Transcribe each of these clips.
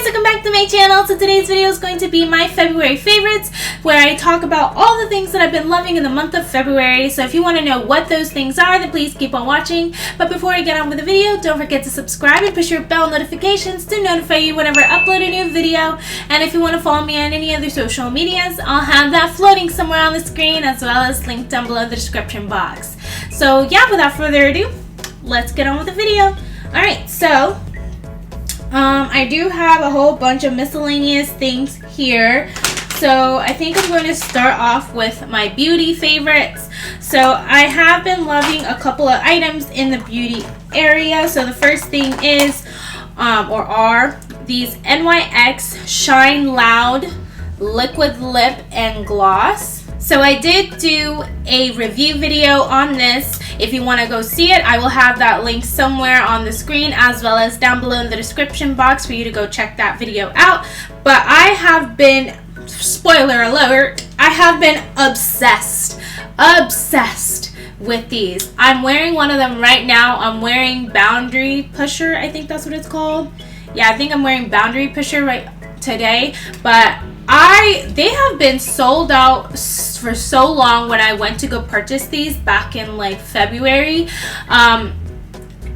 guys, welcome back to my channel. So today's video is going to be my February favorites, where I talk about all the things that I've been loving in the month of February. So if you want to know what those things are, then please keep on watching. But before I get on with the video, don't forget to subscribe and push your bell notifications to notify you whenever I upload a new video. And if you want to follow me on any other social medias, I'll have that floating somewhere on the screen, as well as linked down below in the description box. So yeah, without further ado, let's get on with the video. Alright, so I do have a whole bunch of miscellaneous things here. So I think I'm going to start off with my beauty favorites. So I have been loving a couple of items in the beauty area. So the first thing is, are these NYX Shine Loud Liquid Lip and Gloss. So I did do a review video on this. If you want to go see it, I will have that link somewhere on the screen, as well as down below in the description box for you to go check that video out. But I have been, spoiler alert, I have been obsessed with these. I'm wearing one of them right now. I'm wearing Boundary Pusher, I think that's what it's called. Yeah, I think I'm wearing Boundary Pusher right today, but they have been sold out for so long when I went to go purchase these back in like February. But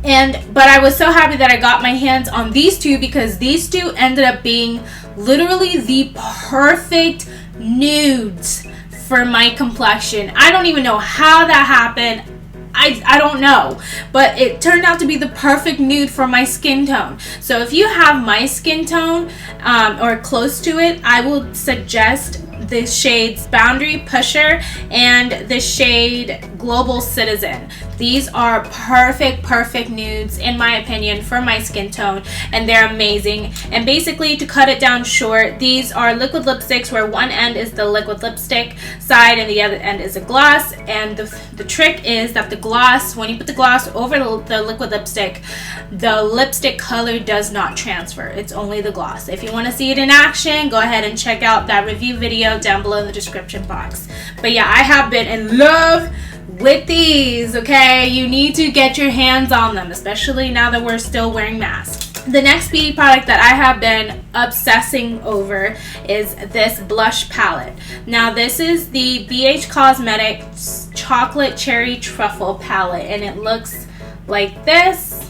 I was so happy that I got my hands on these two, because these two ended up being literally the perfect nudes for my complexion. I don't even know how that happened. I don't know, but it turned out to be the perfect nude for my skin tone. So if you have my skin tone or close to it, I will suggest the shades Boundary Pusher and the shade Global Citizen. These are perfect nudes, in my opinion, for my skin tone, and they're amazing. And basically, to cut it down short, these are liquid lipsticks where one end is the liquid lipstick side and the other end is a gloss. And the trick is that the gloss, when you put the gloss over the liquid lipstick, the lipstick color does not transfer. It's only the gloss. If you want to see it in action, go ahead and check out that review video down below in the description box. But yeah, I have been in love with these, okay? You need to get your hands on them, especially now that we're still wearing masks. The next beauty product that I have been obsessing over is this blush palette. Now this is the BH Cosmetics Chocolate Cherry Truffle palette, and it looks like this.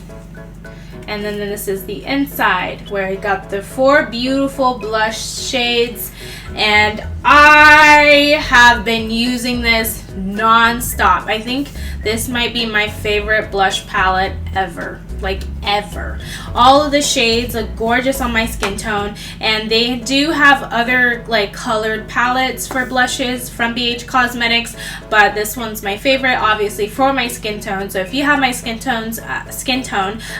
And then this is the inside, where it got the 4 beautiful blush shades, and I have been using this non-stop. I think this might be my favorite blush palette ever. Like ever. All of the shades look gorgeous on my skin tone, and they do have other like colored palettes for blushes from BH Cosmetics, but this one's my favorite, obviously, for my skin tone. So if you have my skin tone,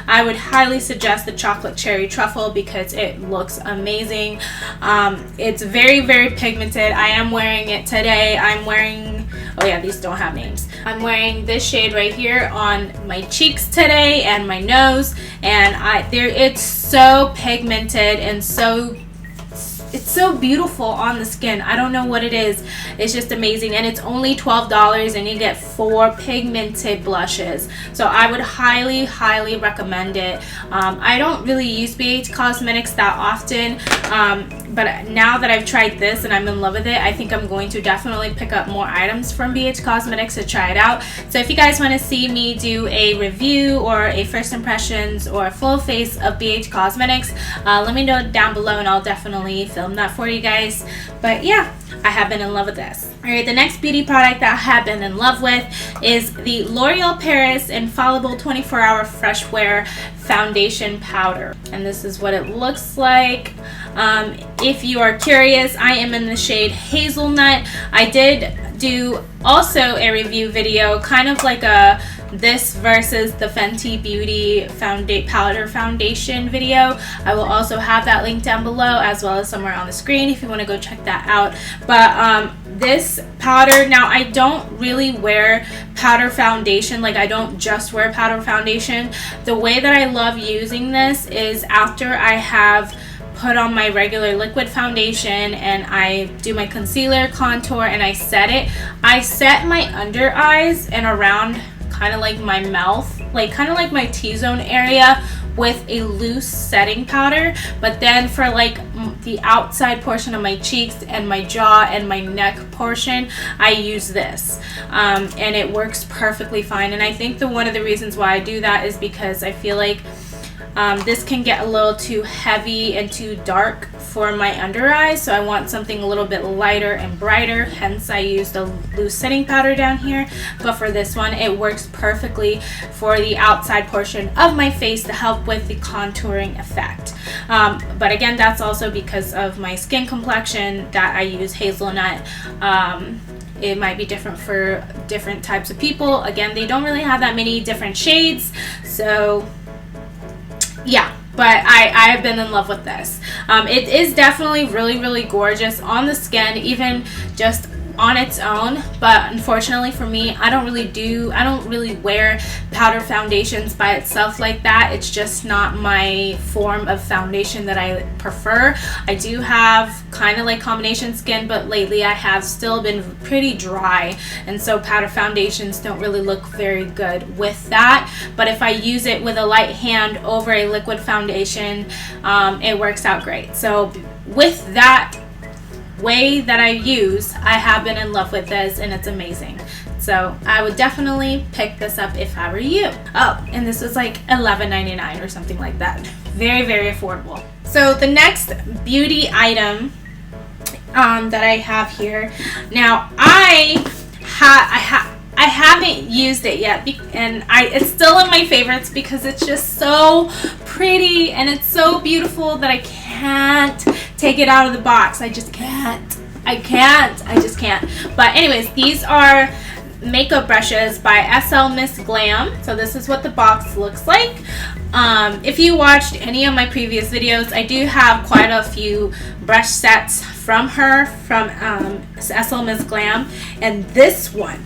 I would highly suggest the Chocolate Cherry Truffle, because it looks amazing. It's very pigmented. I am wearing it today. I'm wearing, oh yeah, these don't have names. I'm wearing this shade right here on my cheeks today and my nose, and it's so pigmented and it's so beautiful on the skin. I don't know what it is. It's just amazing, and it's only $12, and you get 4 pigmented blushes. So I would highly recommend it. I don't really use BH Cosmetics that often, but now that I've tried this and I'm in love with it, I think I'm going to definitely pick up more items from BH Cosmetics to try it out. So if you guys want to see me do a review or a first impressions or a full face of BH Cosmetics, let me know down below, and I'll definitely film that for you guys. But yeah, I have been in love with this. Alright, the next beauty product that I have been in love with is the L'Oreal Paris Infallible 24-Hour Fresh Wear Foundation Powder. And this is what it looks like. If you are curious, I am in the shade Hazelnut. I did do also a review video, kind of like a this versus the Fenty Beauty powder foundation video. I will also have that link down below, as well as somewhere on the screen if you want to go check that out. But this powder, now I don't really wear powder foundation, like I don't just wear powder foundation. The way that I love using this is after I have put on my regular liquid foundation and I do my concealer, contour, and I set it. I set my under eyes and around kind of like my mouth, like kind of like my T-zone area with a loose setting powder, but then for like the outside portion of my cheeks and my jaw and my neck portion, I use this, and it works perfectly fine. And I think one of the reasons why I do that is because I feel like this can get a little too heavy and too dark for my under eyes, so I want something a little bit lighter and brighter, hence I used a loose setting powder down here. But for this one, it works perfectly for the outside portion of my face to help with the contouring effect. But again, that's also because of my skin complexion that I use hazelnut. It might be different for different types of people. Again, they don't really have that many different shades, so yeah, but I have been in love with this. It is definitely really gorgeous on the skin, even just on its own, but unfortunately for me, I don't really wear powder foundations by itself like that. It's just not my form of foundation that I prefer. I do have kind of like combination skin, but lately I have still been pretty dry, and so powder foundations don't really look very good with that. But if I use it with a light hand over a liquid foundation, it works out great. So with that way that I use, I have been in love with this, and it's amazing. So I would definitely pick this up if I were you. Oh, and this was like $11.99 or something like that. Very affordable. So the next beauty item that I have here, now I haven't used it yet, and it's still in my favorites because it's just so pretty and it's so beautiful that I can't take it out of the box. I just can't. I just can't. But anyways, these are makeup brushes by SL Miss Glam. So this is what the box looks like. If you watched any of my previous videos, I do have quite a few brush sets from her, from SL Miss Glam, and this one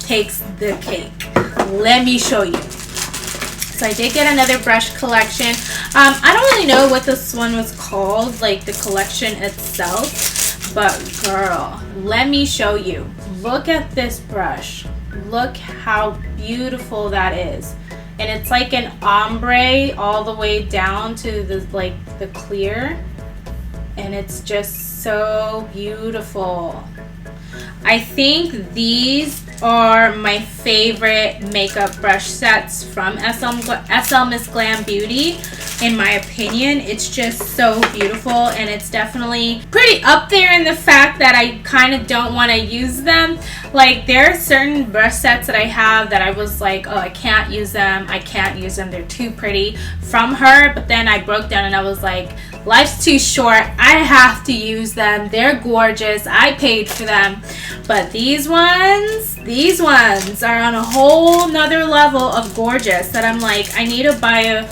takes the cake. Let me show you. So I did get another brush collection. I don't really know what this one was called, like the collection itself, but girl, let me show you. Look at this brush. Look how beautiful that is. And it's like an ombre all the way down to the clear, and it's just so beautiful. I think these are my favorite makeup brush sets from SL Miss Glam Beauty. In my opinion, it's just so beautiful, and it's definitely pretty up there in the fact that I kind of don't want to use them. Like, there are certain brush sets that I have that I was like, oh, I can't use them, they're too pretty, from her. But then I broke down and I was like, life's too short, I have to use them, they're gorgeous, I paid for them. But these ones are on a whole nother level of gorgeous that I'm like, I need to buy a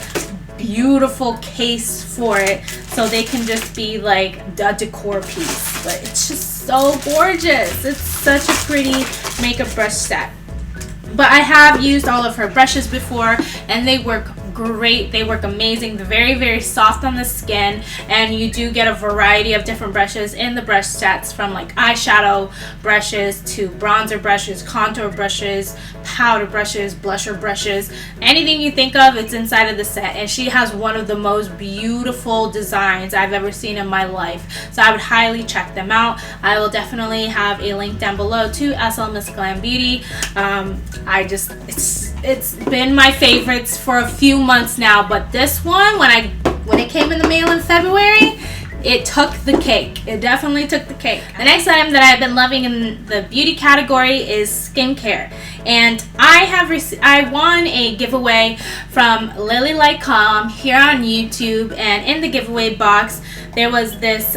beautiful case for it so they can just be like a decor piece. But it's just so gorgeous. It's such a pretty makeup brush set. But I have used all of her brushes before, and they work great. They work amazing. They're very soft on the skin, and you do get a variety of different brushes in the brush sets, from like eyeshadow brushes to bronzer brushes, contour brushes, powder brushes, blusher brushes. Anything you think of, it's inside of the set, and she has one of the most beautiful designs I've ever seen in my life. So I would highly check them out. I will definitely have a link down below to SL Miss Glam Beauty. It's been my favorites for a few months now, but this one, when it came in the mail in February, it took the cake. It definitely took the cake. The next item that I've been loving in the beauty category is skincare, and I won a giveaway from Lily Like Calm here on YouTube, and in the giveaway box there was this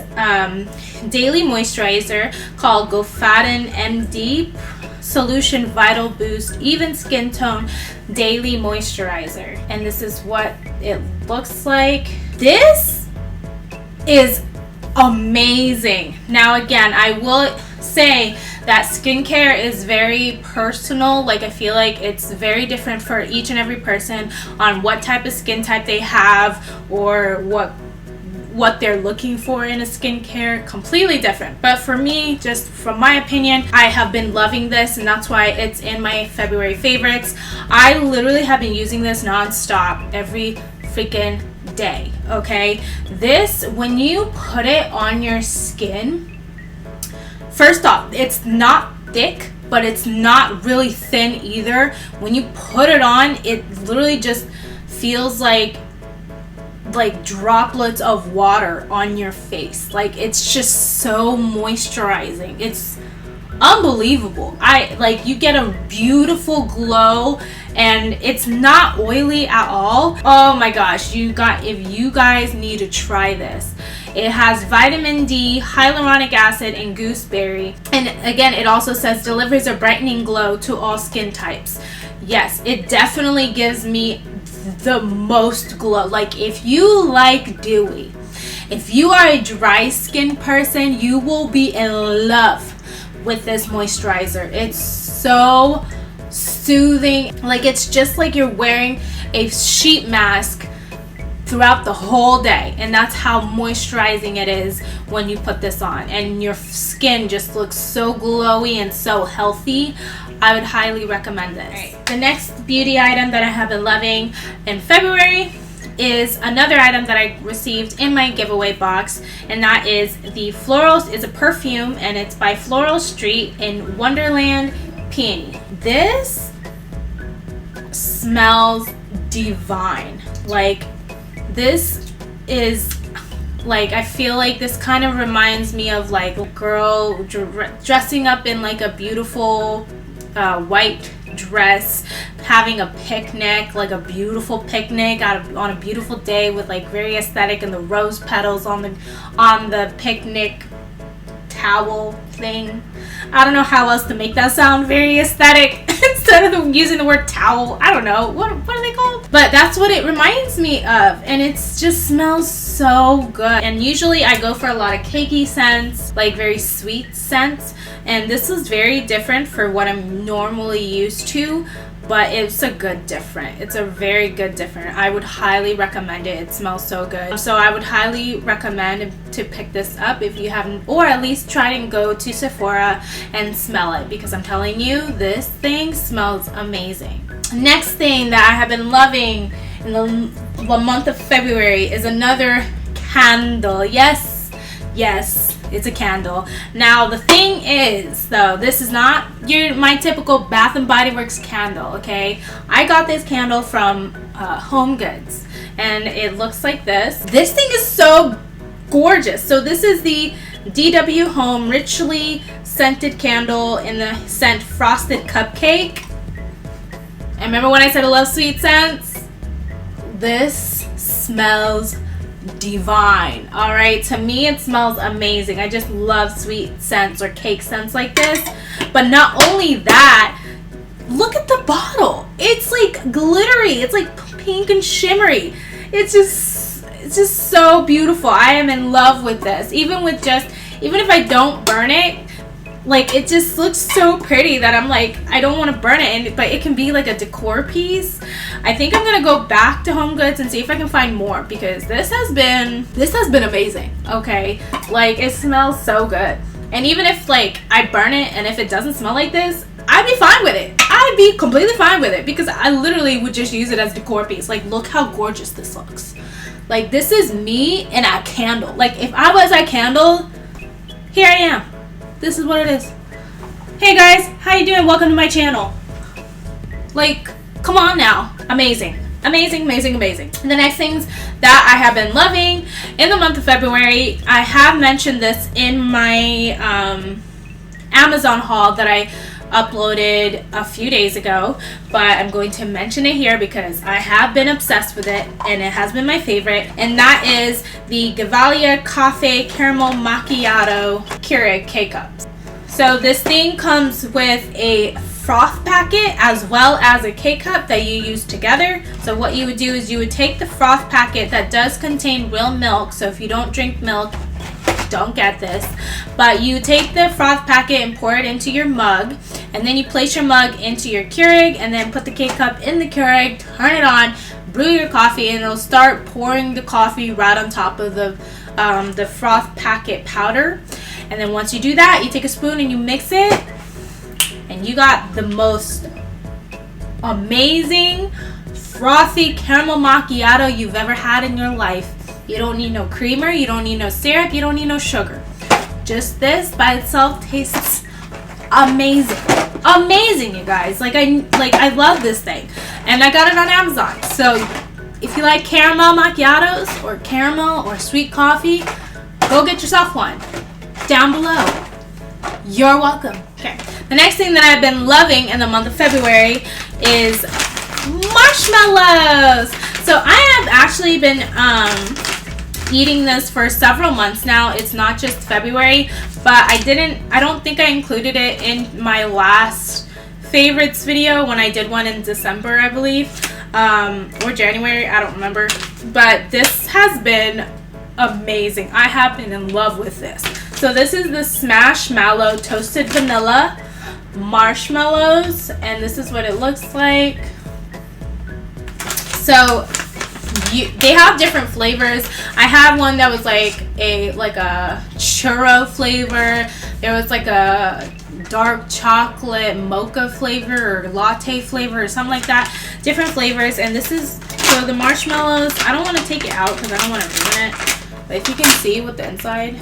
daily moisturizer called Gofaden MD Solution Vital Boost Even Skin Tone Daily Moisturizer, and this is what it looks like. This is amazing. Now again, I will say that skincare is very personal. Like, I feel like it's very different for each and every person on what type of skin type they have, or what they're looking for in a skincare. Completely different. But for me, just from my opinion, I have been loving this, and that's why it's in my February favorites. I literally have been using this non-stop every freaking day, okay? This, when you put it on your skin, first off, it's not thick, but it's not really thin either. When you put it on, it literally just feels like droplets of water on your face. Like, it's just so moisturizing. It's unbelievable. You get a beautiful glow, and it's not oily at all. Oh my gosh, if you guys need to try this. It has vitamin D, hyaluronic acid, and gooseberry. And again, it also says delivers a brightening glow to all skin types. Yes, it definitely gives me the most glow. Like, if you like dewy, if you are a dry skin person, you will be in love with this moisturizer. It's so soothing. Like, it's just like you're wearing a sheet mask throughout the whole day, and that's how moisturizing it is when you put this on, and your skin just looks so glowy and so healthy. I would highly recommend this. Right. The next beauty item that I have been loving in February is another item that I received in my giveaway box, and that is the Florals. It's a perfume, and it's by Floral Street in Wonderland Peony. This smells divine. Like, this is like, I feel like this kind of reminds me of like a girl dressing up in like a beautiful white dress, having a picnic, like a beautiful picnic on a beautiful day with like very aesthetic, and the rose petals on the picnic towel thing. I don't know how else to make that sound very aesthetic instead of using the word towel. I don't know. What are they called? But that's what it reminds me of. And it just smells so good. And usually I go for a lot of cakey scents, like very sweet scents. And this is very different for what I'm normally used to. But it's a good different. It's a very good different. I would highly recommend it. It smells so good. So I would highly recommend to pick this up if you haven't, or at least try and go to Sephora and smell it, because I'm telling you, this thing smells amazing. Next thing that I have been loving in the month of February is another candle. Yes, it's a candle. Now the thing is, though, this is not my typical Bath and Body Works candle, okay? I got this candle from Home Goods, and it looks like this. This thing is so gorgeous. So this is the DW Home Richly Scented Candle in the scent Frosted Cupcake. And remember when I said I love sweet scents? This smells divine. All right, to me it smells amazing. I just love sweet scents or cake scents like this. But not only that, look at the bottle. It's like glittery. It's like pink and shimmery. It's just so beautiful. I am in love with this. Even if I don't burn it, like, it just looks so pretty that I'm like, I don't want to burn it, but it can be like a decor piece. I think I'm gonna go back to Home Goods and see if I can find more, because this has been amazing. Okay, like, it smells so good. And even if like I burn it and if it doesn't smell like this, I'd be fine with it. I'd be completely fine with it, because I literally would just use it as a decor piece. Like, look how gorgeous this looks. Like, this is me in a candle. Like, if I was a candle, here I am. This is what it is. Hey guys, how you doing? Welcome to my channel. Like, come on now. Amazing. Amazing, amazing, amazing. And the next things that I have been loving in the month of February, I have mentioned this in my Amazon haul that I uploaded a few days ago, but I'm going to mention it here because I have been obsessed with it and it has been my favorite, and that is the Gevalia Cafe Caramel Macchiato Keurig K-Cups. So this thing comes with a froth packet as well as a K-Cup that you use together. So what you would do is you would take the froth packet that does contain real milk, so if you don't drink milk, don't get this, but you take the froth packet and pour it into your mug, and then you place your mug into your Keurig and then put the K-Cup in the Keurig, turn it on, brew your coffee, and it'll start pouring the coffee right on top of the froth packet powder. And then once you do that, you take a spoon and you mix it, and you got the most amazing frothy caramel macchiato you've ever had in your life. You don't need no creamer, you don't need no syrup, you don't need no sugar. Just this by itself tastes amazing. Amazing, you guys. Like I love this thing. And I got it on Amazon. So if you like caramel macchiatos or caramel or sweet coffee, go get yourself one. Down below. You're welcome. Okay. The next thing that I've been loving in the month of February is marshmallows. So I have actually been eating this for several months now. It's not just February, but I don't think I included it in my last favorites video when I did one in December, I believe, or January, I don't remember. But this has been amazing. I have been in love with this. So this is the Marshmallow Toasted Vanilla Marshmallows, and this is what it looks like. So they have different flavors. I have one that was like a churro flavor. There was like a dark chocolate mocha flavor or latte flavor or something like that. Different flavors. And this is, so the marshmallows, I don't want to take it out because I don't want to ruin it. But if you can see with the inside.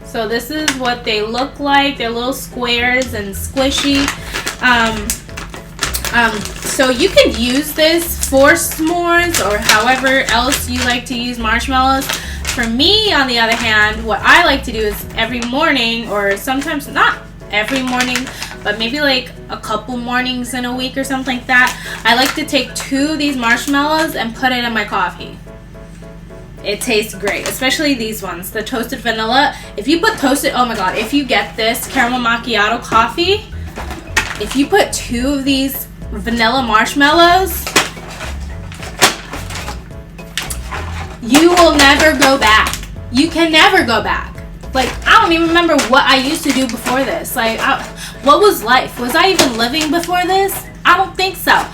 So this is what they look like. They're little squares and squishy. So you can use this for s'mores or however else you like to use marshmallows. For me, on the other hand, what I like to do is every morning, or sometimes not every morning, but maybe like a couple mornings in a week or something like that, I like to take 2 of these marshmallows and put it in my coffee. It tastes great, especially these ones, the toasted vanilla. If you put toasted, oh my god, if you get this caramel macchiato coffee, if you put 2 of these vanilla marshmallows, you will never go back. You can never go back. Like, I don't even remember what I used to do before this. Like, what was life? Was I even living before this? I don't think so.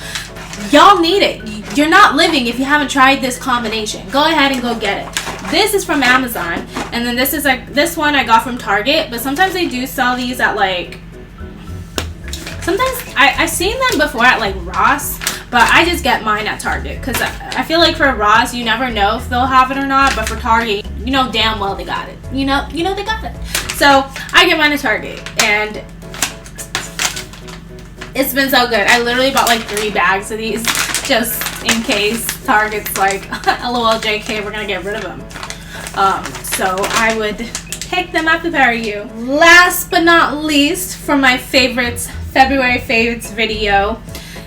Y'all need it. You're not living if you haven't tried this combination. Go ahead and go get it. This is from Amazon, and then this is like, this one I got from Target, but sometimes they do sell these at like, sometimes I've seen them before at like Ross, but I just get mine at Target because I feel like for Ross you never know if they'll have it or not, but for Target you know damn well they got it. You know they got it. So I get mine at Target, and it's been so good. I literally bought like 3 bags of these just in case Target's like, LOL JK, we're gonna get rid of them. So I would pick them up if I were you. Last but not least, for my favorites, February favorites video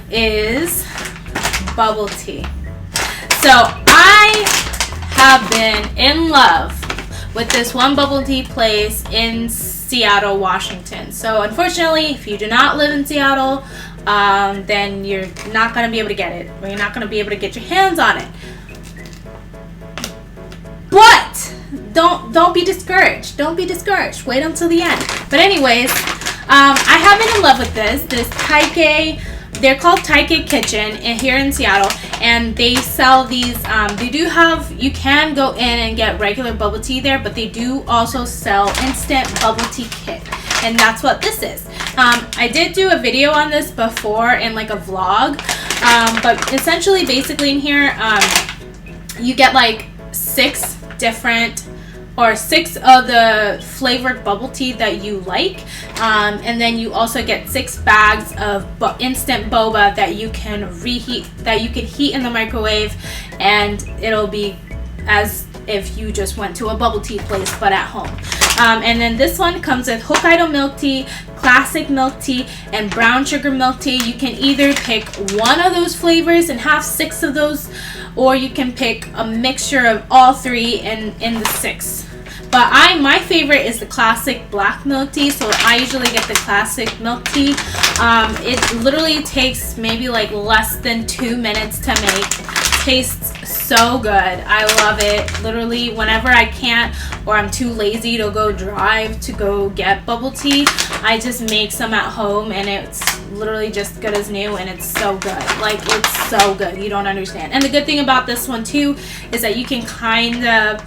is bubble tea. So I have been in love with this one bubble tea place in Seattle, Washington. So unfortunately, if you do not live in Seattle, then you're not going to be able to get it, or you're not going to be able to get your hands on it. But don't be discouraged. Don't be discouraged. Wait until the end. But anyways, I have been in love with this Taike. They're called Taike Kitchen here in Seattle, and they sell these. They do have, you can go in and get regular bubble tea there, but they do also sell instant bubble tea kit, and that's what this is. I did do a video on this before in like a vlog, but essentially, basically in here, you get like 6 of the flavored bubble tea that you like, and then you also get 6 bags of instant boba that you can reheat, that you can heat in the microwave, and it'll be as if you just went to a bubble tea place but at home. And then this one comes with Hokkaido milk tea, classic milk tea, and brown sugar milk tea. You can either pick one of those flavors and have 6 of those, or you can pick a mixture of all 3 in the 6. But my favorite is the classic black milk tea, so I usually get the classic milk tea. It literally takes maybe like less than 2 minutes to make. Tastes so good. I love it. Literally, whenever I can't, or I'm too lazy to go drive to go get bubble tea, I just make some at home, and it's literally just good as new, and it's so good. Like, it's so good. You don't understand. And the good thing about this one too is that you can kind of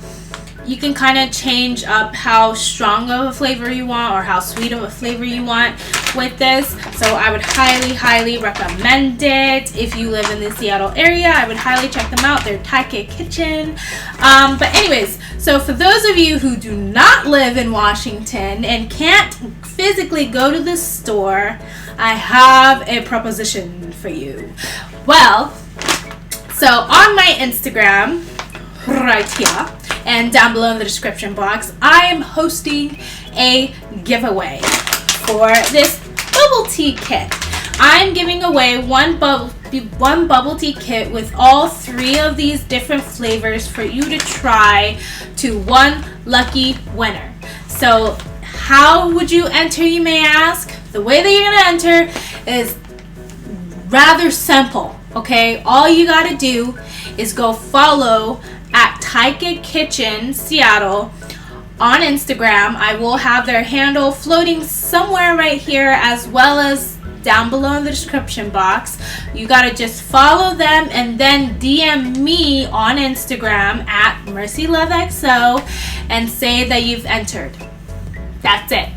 change up how strong of a flavor you want or how sweet of a flavor you want. with this. So I would highly recommend it. If you live in the Seattle area, I would highly check them out. They're Taike Kitchen. But anyways, so for those of you who do not live in Washington and can't physically go to the store, I have a proposition for you. Well, so on my Instagram, right here, and down below in the description box, I am hosting a giveaway for this bubble tea kit. I'm giving away one bubble tea kit with all 3 of these different flavors for you to try to one lucky winner. So how would you enter, you may ask? The way that you're going to enter is rather simple, okay? All you got to do is go follow at Taike Kitchen Seattle on Instagram. I will have their handle floating somewhere right here, as well as down below in the description box. You gotta just follow them and then DM me on Instagram at MercyLoveXO and say that you've entered. That's it.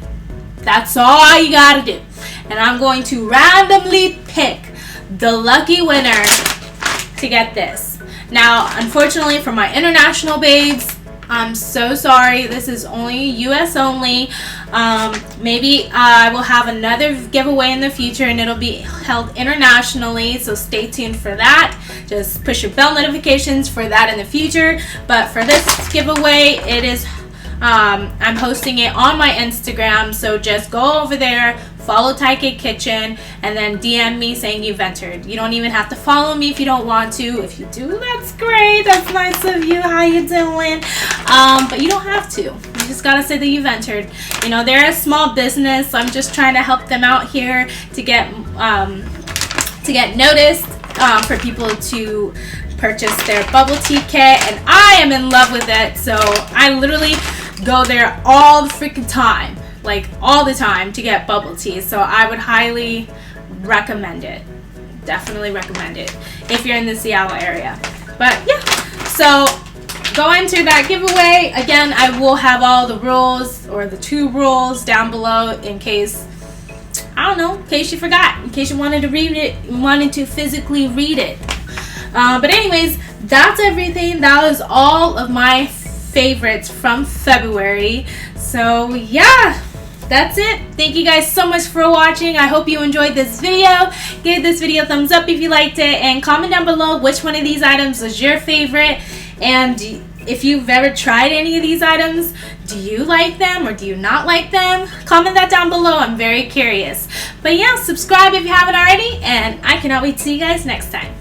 That's all you gotta do. And I'm going to randomly pick the lucky winner to get this. Now, unfortunately for my international babes, I'm so sorry. This is only US only. Maybe I will have another giveaway in the future and it'll be held internationally, so stay tuned for that. Just push your bell notifications for that in the future. But for this giveaway, it is I'm hosting it on my Instagram, so just go over there, follow Taike Kitchen, and then DM me saying you've entered. You don't even have to follow me if you don't want to. If you do, that's great. That's nice of you. How you doing? But you don't have to. You just gotta say that you've entered. You know, they're a small business, so I'm just trying to help them out here to get noticed, for people to purchase their bubble tea kit, and I am in love with it. So I literally go there all the freaking time, like all the time, to get bubble tea. So I would highly recommend it. Definitely recommend it if you're in the Seattle area. But yeah, so go enter that giveaway. Again, I will have all the rules, or the 2 rules, down below in case, I don't know, in case you forgot, in case you wanted to read it, wanted to physically read it. But anyways, that's everything. That was all of my favorites from February. So yeah, that's it. Thank you guys so much for watching. I hope you enjoyed this video. Give this video a thumbs up if you liked it, and comment down below which one of these items was your favorite, and if you've ever tried any of these items. Do you like them or do you not like them? Comment that down below. I'm very curious. But yeah, subscribe if you haven't already, and I cannot wait to see you guys next time.